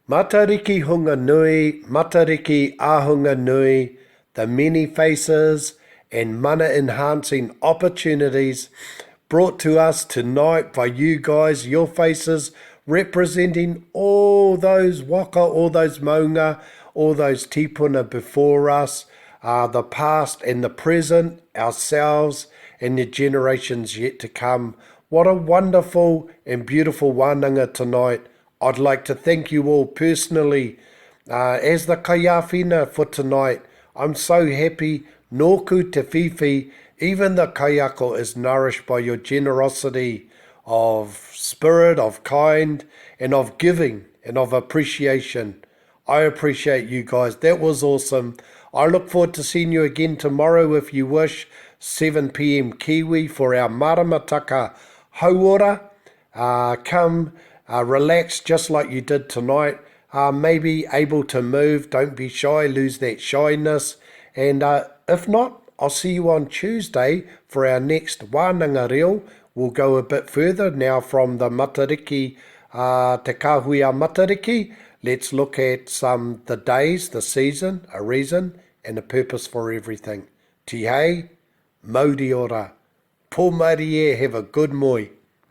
Matariki hunga nui, matariki ahunga nui, the many faces and mana enhancing opportunities brought to us tonight by you guys, your faces representing all those waka, all those maunga, all those tipuna before us, the past and the present, ourselves and the generations yet to come. What a wonderful and beautiful wānanga tonight. I'd like to thank you all personally as the kaiawhina for tonight. I'm so happy, nōku te whiwhi, even the kaiako is nourished by your generosity of spirit, of kind, and of giving, and of appreciation. I appreciate you guys. That was awesome. I look forward to seeing you again tomorrow if you wish, 7 p.m. Kiwi for our Maramataka Hauora. Come relax just like you did tonight. Maybe able to move, don't be shy, lose that shyness. And if not, I'll see you on Tuesday for our next wānanga reo. We'll go a bit further now from the Matariki, te kahuia Matariki. Let's look at the days, the season, a reason, and a purpose for everything. Tihei, mauri ora. Pō mauri e, have a good moi.